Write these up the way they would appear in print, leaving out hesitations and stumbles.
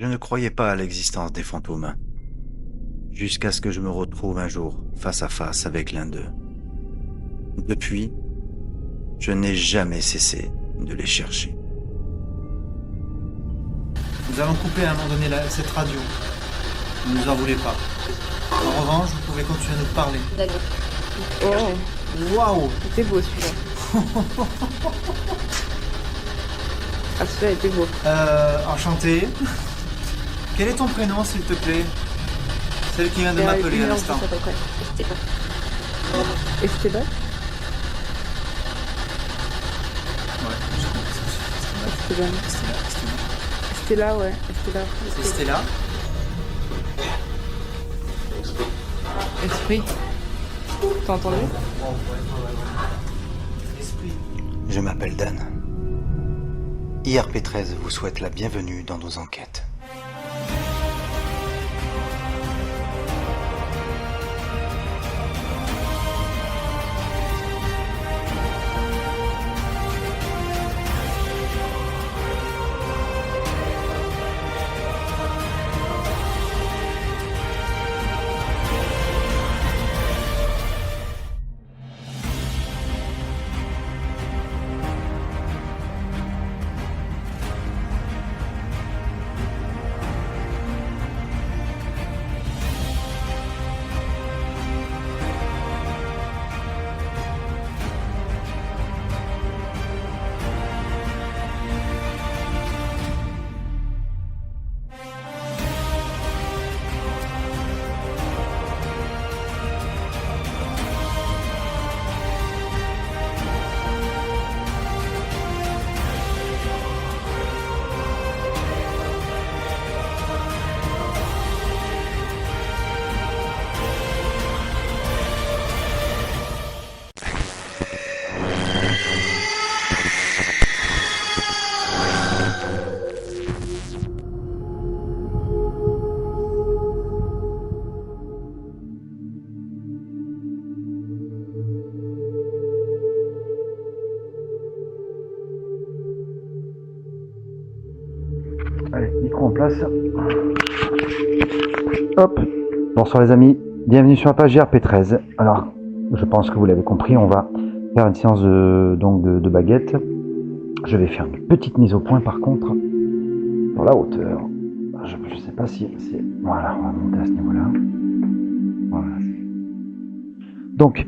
Je ne croyais pas à l'existence des fantômes, jusqu'à ce que je me retrouve un jour face à face avec l'un d'eux. Depuis, je n'ai jamais cessé de les chercher. Nous allons couper à un moment donné cette radio. Ne nous en voulez pas. En revanche, vous pouvez continuer à nous parler. D'accord. Oh, Waouh! c'était beau celui-là. Ah, celui-là était beau. Enchanté. Quel est ton prénom, s'il te plaît? Celle qui vient de m'appeler à l'instant. À peu près. C'était pas. Esteban. Ouais, je comprends. Esteban. Stella. Stella, ouais. Stella. C'est Stella. Esprit. T'as entendu? Esprit. Je m'appelle Dan. IRP13 vous souhaite la bienvenue dans nos enquêtes. Allez, micro en place. Hop. Bonsoir les amis, bienvenue sur la page JRP13. Alors, je pense que vous l'avez compris, on va faire une séance de baguette. Je vais faire une petite mise au point par contre, sur la hauteur. Je ne sais pas si c'est... Voilà, on va monter à ce niveau-là. Voilà. Donc,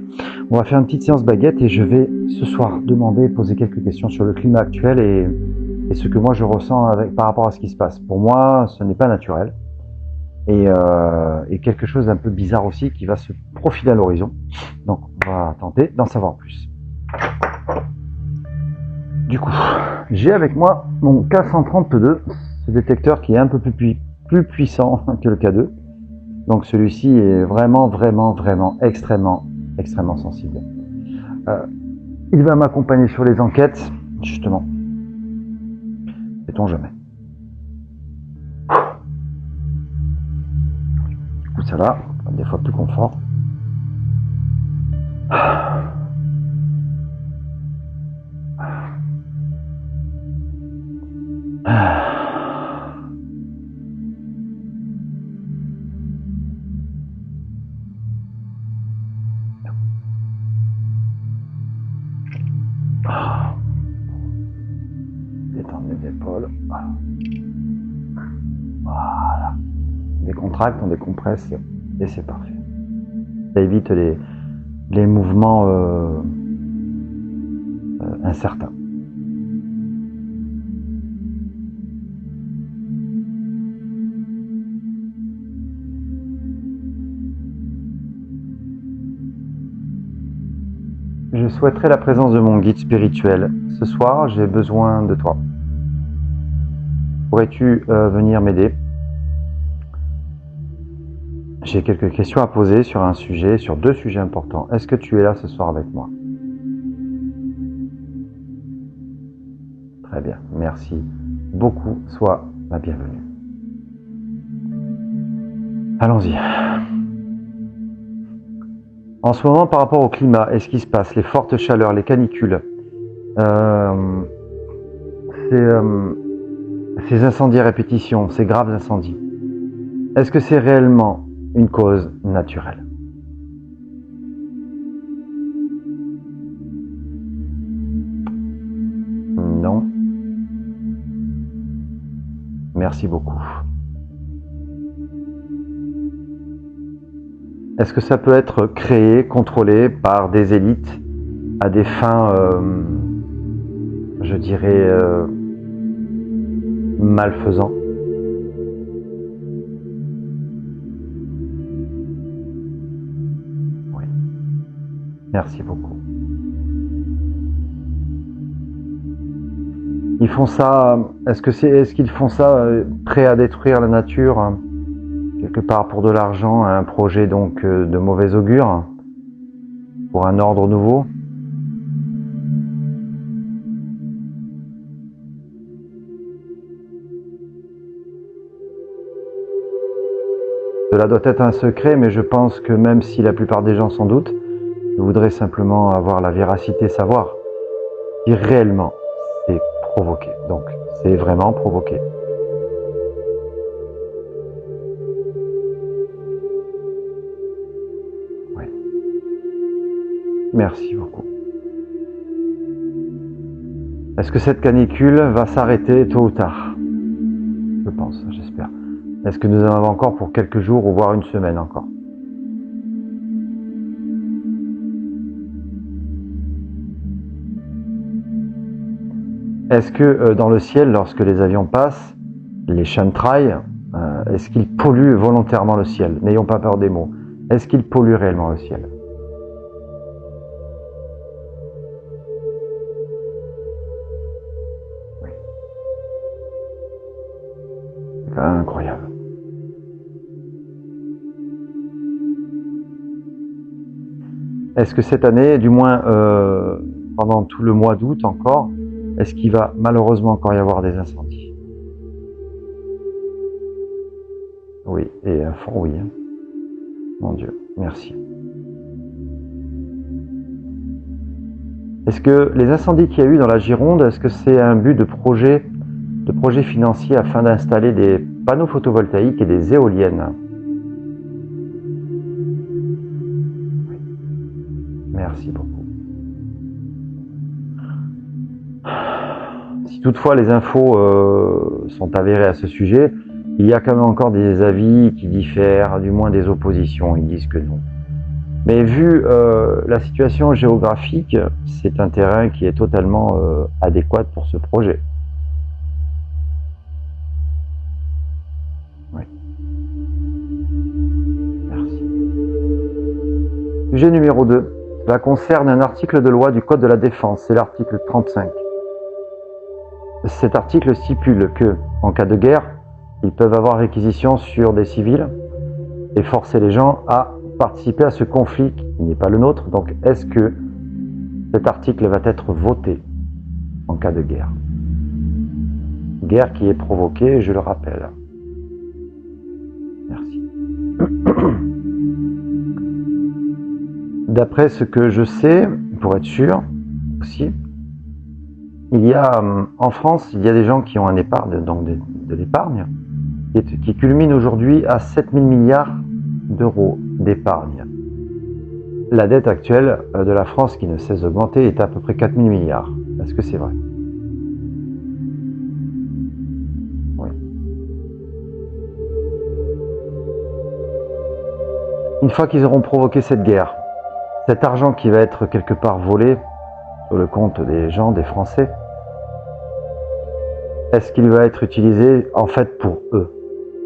on va faire une petite séance baguette et je vais ce soir demander et poser quelques questions sur le climat actuel et ce que moi je ressens par rapport à ce qui se passe. Pour moi, ce n'est pas naturel. Et quelque chose d'un peu bizarre aussi qui va se profiler à l'horizon. Donc on va tenter d'en savoir plus. Du coup, j'ai avec moi mon K132, ce détecteur qui est un peu plus puissant que le K2. Donc celui-ci est vraiment extrêmement sensible. Il va m'accompagner sur les enquêtes, justement. Sait-on jamais. Du coup, ça va, des fois plus confort. Détendre les épaules. Voilà. On décontracte, on décompresse et c'est parfait. Ça évite les mouvements incertains. Je souhaiterais la présence de mon guide spirituel. Ce soir, j'ai besoin de toi. Pourrais-tu venir m'aider? J'ai quelques questions à poser sur un sujet, sur deux sujets importants. Est-ce que tu es là ce soir avec moi? Très bien, merci beaucoup. Sois la bienvenue. Allons-y. En ce moment, par rapport au climat et ce qui se passe, les fortes chaleurs, les canicules, Ces incendies à répétition, ces graves incendies, est-ce que c'est réellement une cause naturelle? Non. Merci beaucoup. Est-ce que ça peut être créé, contrôlé par des élites à des fins, je dirais, malfaisants? Oui. Merci beaucoup. Ils font ça, est-ce qu'ils font ça prêts à détruire la nature, hein, quelque part pour de l'argent, un projet donc de mauvais augure, pour un ordre nouveau? Cela doit être un secret, mais je pense que même si la plupart des gens s'en doutent, je voudrais simplement avoir la véracité, savoir si réellement c'est provoqué. Donc, c'est vraiment provoqué. Oui. Merci beaucoup. Est-ce que cette canicule va s'arrêter tôt ou tard? Je pense, j'espère. Est-ce que nous en avons encore pour quelques jours ou voire une semaine encore? Est-ce que dans le ciel, lorsque les avions passent, les chemtrails, est-ce qu'ils polluent volontairement le ciel? N'ayons pas peur des mots. Est-ce qu'ils polluent réellement le ciel? Oui. C'est quand même incroyable. Est-ce que cette année, du moins pendant tout le mois d'août encore, est-ce qu'il va malheureusement encore y avoir des incendies? Oui, et un fort oui. Hein. Mon Dieu, merci. Est-ce que les incendies qu'il y a eu dans la Gironde, est-ce que c'est un but de projet financier afin d'installer des panneaux photovoltaïques et des éoliennes? Oui. Merci beaucoup. Si toutefois les infos sont avérées à ce sujet, il y a quand même encore des avis qui diffèrent, du moins des oppositions, ils disent que non. Mais vu la situation géographique, c'est un terrain qui est totalement adéquat pour ce projet. Oui. Merci. Sujet numéro 2. Cela concerne un article de loi du Code de la Défense, c'est l'article 35. Cet article stipule que, en cas de guerre, ils peuvent avoir réquisition sur des civils et forcer les gens à participer à ce conflit qui n'est pas le nôtre. Donc, est-ce que cet article va être voté en cas de guerre? Guerre qui est provoquée, je le rappelle. Merci. D'après ce que je sais, pour être sûr aussi, il y a en France, il y a des gens qui ont un épargne, donc de l'épargne, qui culmine aujourd'hui à 7 000 milliards d'euros d'épargne. La dette actuelle de la France, qui ne cesse d'augmenter, est à peu près 4 000 milliards. Est-ce que c'est vrai? Oui. Une fois qu'ils auront provoqué cette guerre, cet argent qui va être quelque part volé sur le compte des gens, des Français, est-ce qu'il va être utilisé en fait pour eux?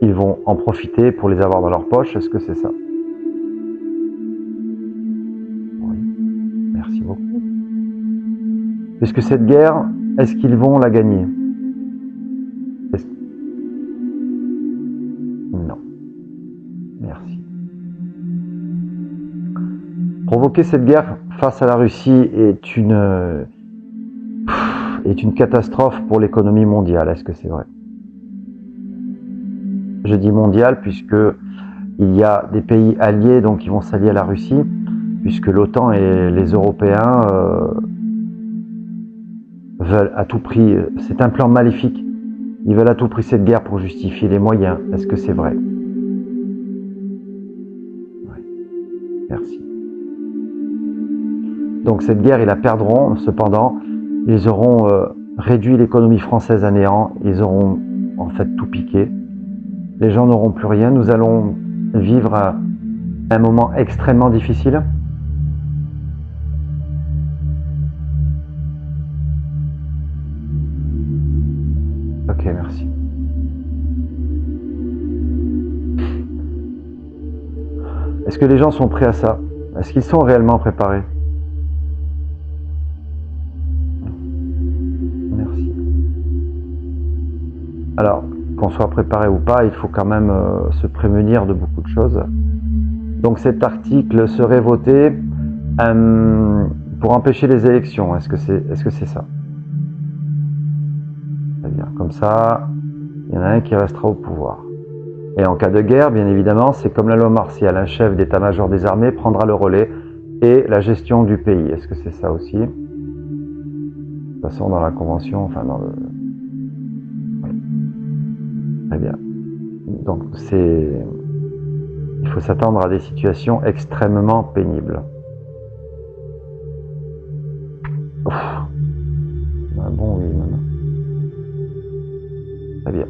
Ils vont en profiter pour les avoir dans leur poche? Est-ce que c'est ça? Oui, merci beaucoup. Puisque cette guerre, est-ce qu'ils vont la gagner? Non. Merci. Provoquer cette guerre face à la Russie est une catastrophe pour l'économie mondiale. Est-ce que c'est vrai? Je dis mondiale puisque il y a des pays alliés donc qui vont s'allier à la Russie, puisque l'OTAN et les Européens veulent à tout prix. C'est un plan maléfique Ils veulent à tout prix cette guerre pour justifier les moyens. Est-ce que c'est vrai? Oui. Merci. Donc cette guerre, ils la perdront. Cependant, ils auront réduit l'économie française à néant. Ils auront en fait tout piqué. Les gens n'auront plus rien. Nous allons vivre un moment extrêmement difficile. Ok, merci. Est-ce que les gens sont prêts à ça? Est-ce qu'ils sont réellement préparés? Merci. Alors, qu'on soit préparé ou pas, il faut quand même se prémunir de beaucoup de choses. Donc cet article serait voté pour empêcher les élections. Est-ce que c'est ça? Très bien. Comme ça, il y en a un qui restera au pouvoir. Et en cas de guerre, bien évidemment, c'est comme la loi martiale. Un chef d'état-major des armées prendra le relais et la gestion du pays. Est-ce que c'est ça aussi? De toute façon, dans la convention, enfin dans le... Oui. Très bien. Donc il faut s'attendre à des situations extrêmement pénibles. Ouf. Un bon oui, maintenant. Très bien.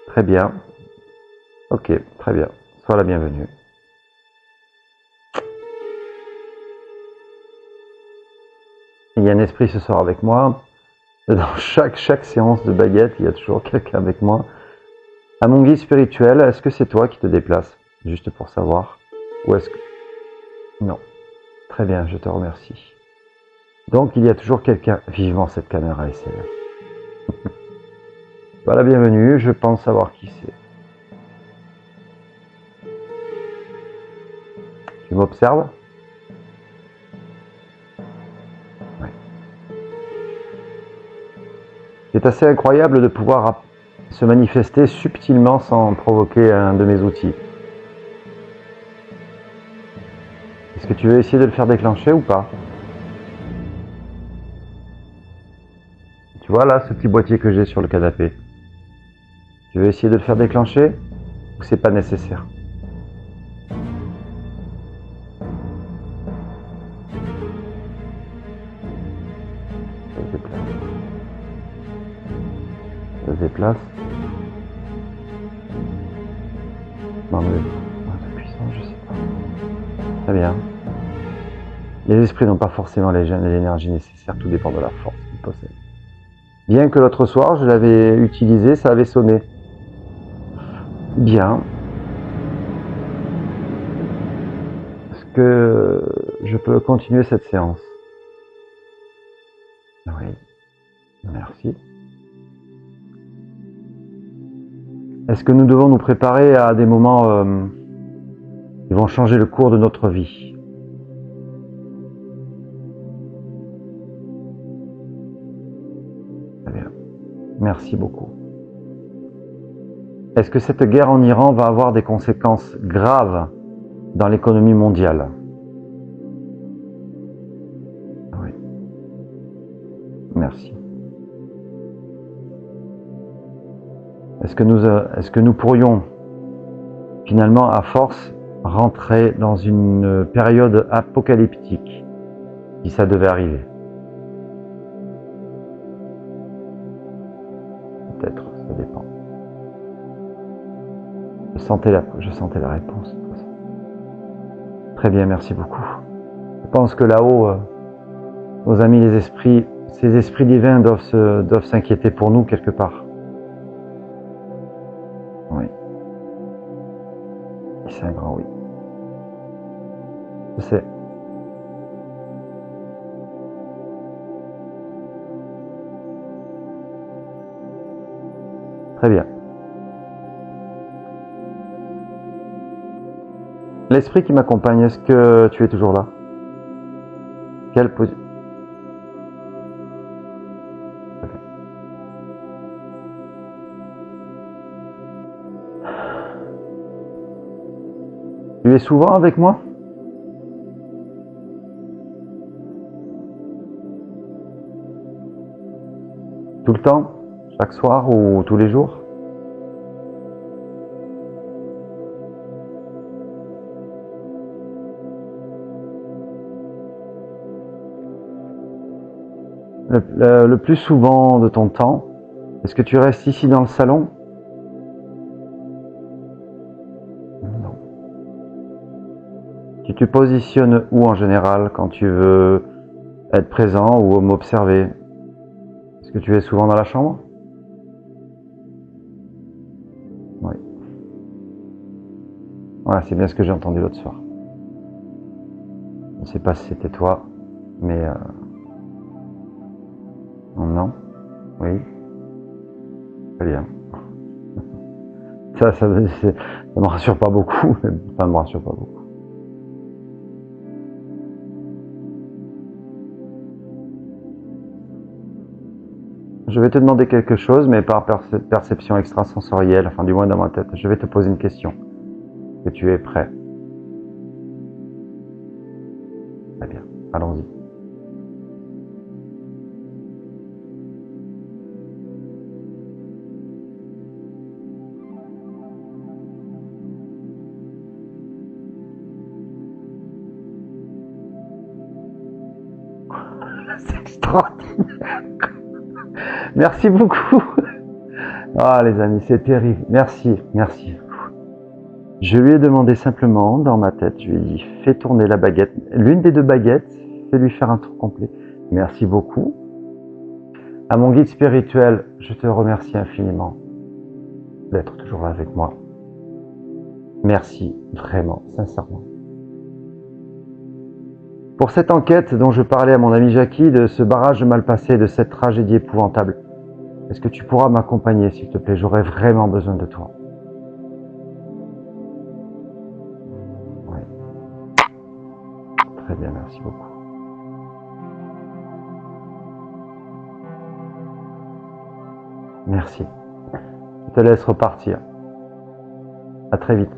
Très bien. Ok, très bien. Sois la bienvenue. Il y a un esprit ce soir avec moi. Dans chaque séance de baguette, il y a toujours quelqu'un avec moi. À mon guide spirituel, est-ce que c'est toi qui te déplaces? Juste pour savoir. Ou est-ce que... Non. Très bien, je te remercie. Donc, il y a toujours quelqu'un... Vivement cette caméra SLF. Voilà, bienvenue, je pense savoir qui c'est. Tu m'observes? Oui. C'est assez incroyable de pouvoir se manifester subtilement sans provoquer un de mes outils. Est-ce que tu veux essayer de le faire déclencher ou pas? Tu vois là, ce petit boîtier que j'ai sur le canapé. Tu veux essayer de le faire déclencher ou c'est pas nécessaire? Ça se déplace. Ça se déplace. Non mais... de puissance, je sais pas. Très bien. Les esprits n'ont pas forcément l'énergie nécessaire, tout dépend de la force qu'ils possèdent. Bien que l'autre soir, je l'avais utilisé, ça avait sonné. Bien. Est-ce que je peux continuer cette séance? Oui. Merci. Est-ce que nous devons nous préparer à des moments qui vont changer le cours de notre vie? Très bien. Merci beaucoup. Est-ce que cette guerre en Iran va avoir des conséquences graves dans l'économie mondiale? Oui. Merci. Est-ce que nous pourrions finalement, à force, rentrer dans une période apocalyptique, si ça devait arriver? Peut-être, ça dépend. Je sentais la réponse. Très bien, merci beaucoup. Je pense que là-haut, nos amis les esprits, ces esprits divins doivent s'inquiéter pour nous quelque part. Oui. C'est un grand oui. Je sais. Très bien. L'esprit qui m'accompagne, est-ce que tu es toujours là? Quelle position? Tu es souvent avec moi? Tout le temps? Chaque soir ou tous les jours? Le plus souvent de ton temps, est-ce que tu restes ici dans le salon? Non. Tu te positionnes où en général quand tu veux être présent ou m'observer? Est-ce que tu es souvent dans la chambre? Oui. Voilà, c'est bien ce que j'ai entendu l'autre soir. Je ne sais pas si c'était toi, mais... Non? Oui? Très bien. Ça me rassure pas beaucoup. Ça me rassure pas beaucoup. Je vais te demander quelque chose, mais par perception extrasensorielle, enfin du moins dans ma tête. Je vais te poser une question. Est-ce que tu es prêt? Très bien, allons-y. C'est extraordinaire. Merci beaucoup. Ah les amis, c'est terrible. Merci, merci. Je lui ai demandé simplement, dans ma tête, je lui ai dit, fais tourner la baguette. L'une des deux baguettes, fais-lui faire un tour complet. Merci beaucoup. À mon guide spirituel, je te remercie infiniment d'être toujours là avec moi. Merci, vraiment, sincèrement. Pour cette enquête dont je parlais à mon ami Jackie, de ce barrage mal passé, de cette tragédie épouvantable, est-ce que tu pourras m'accompagner, s'il te plaît? J'aurais vraiment besoin de toi. Oui. Très bien, merci beaucoup. Merci. Je te laisse repartir. À très vite.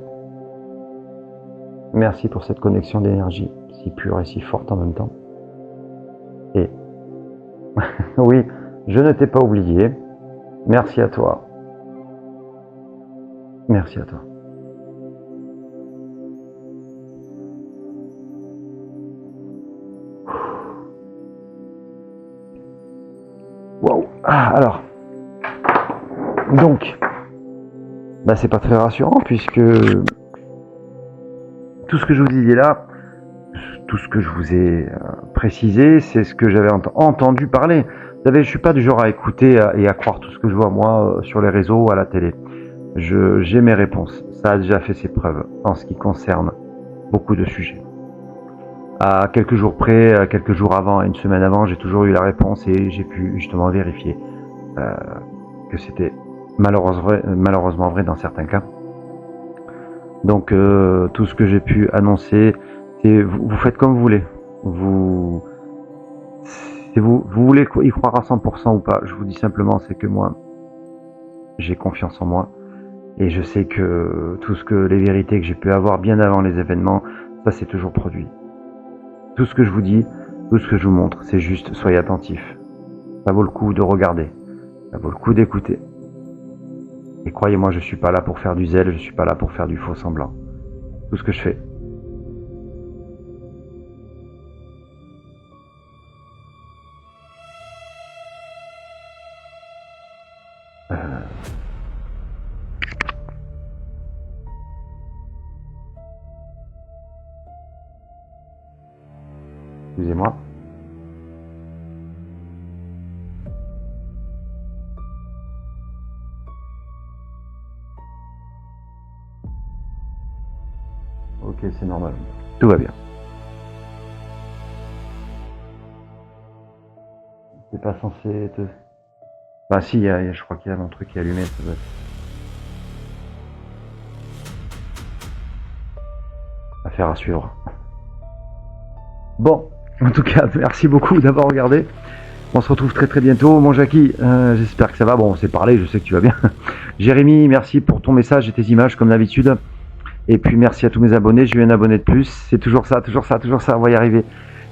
Merci pour cette connexion d'énergie, si pure et si forte en même temps. Et oui, je ne t'ai pas oublié. Merci à toi. Merci à toi. Waouh. Alors, donc, c'est pas très rassurant puisque tout ce que je vous disais là, tout ce que je vous ai précisé, c'est ce que j'avais entendu parler. Vous savez, je suis pas du genre à écouter et à croire tout ce que je vois moi sur les réseaux ou à la télé. J'ai mes réponses. Ça a déjà fait ses preuves en ce qui concerne beaucoup de sujets. À quelques jours près, à quelques jours avant, à une semaine avant, j'ai toujours eu la réponse et j'ai pu justement vérifier que c'était malheureusement vrai dans certains cas. Donc tout ce que j'ai pu annoncer, c'est vous faites comme vous voulez. Vous voulez y croire à 100% ou pas. Je vous dis simplement, c'est que moi, j'ai confiance en moi et je sais que les vérités que j'ai pu avoir bien avant les événements, ça s'est toujours produit. Tout ce que je vous dis, tout ce que je vous montre, c'est juste soyez attentifs. Ça vaut le coup de regarder, ça vaut le coup d'écouter. Et croyez-moi, je suis pas là pour faire du zèle, je suis pas là pour faire du faux semblant. Tout ce que je fais. Excusez-moi. Ok, c'est normal. Tout va bien. C'est pas censé te... Bah si, je crois qu'il y a mon truc qui est allumé. Ça doit être... Affaire à suivre. Bon, en tout cas, merci beaucoup d'avoir regardé. On se retrouve très très bientôt. Mon Jackie, j'espère que ça va. Bon, on s'est parlé, je sais que tu vas bien. Jérémy, merci pour ton message et tes images comme d'habitude. Et puis merci à tous mes abonnés, j'ai eu un abonné de plus, c'est toujours ça, on va y arriver.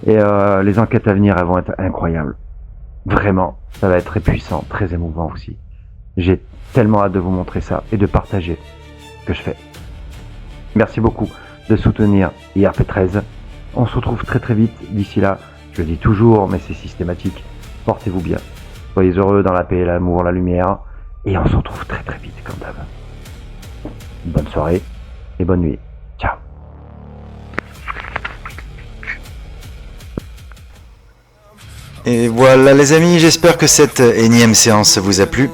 Et les enquêtes à venir, elles vont être incroyables. Vraiment, ça va être très puissant, très émouvant aussi. J'ai tellement hâte de vous montrer ça et de partager ce que je fais. Merci beaucoup de soutenir IRP13. On se retrouve très très vite. D'ici là, je le dis toujours, mais c'est systématique. Portez-vous bien. Soyez heureux dans la paix, l'amour, la lumière. Et on se retrouve très très vite comme d'hab. Bonne soirée et bonne nuit. Ciao. Et voilà les amis, j'espère que cette énième séance vous a plu.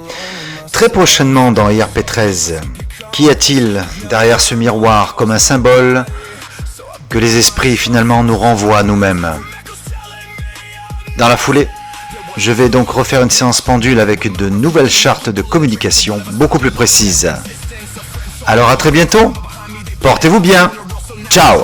Très prochainement dans IRP13, qu'y a-t-il derrière ce miroir comme un symbole que les esprits finalement nous renvoient à nous-mêmes? Dans la foulée, je vais donc refaire une séance pendule avec de nouvelles chartes de communication beaucoup plus précises. Alors à très bientôt, portez-vous bien, ciao!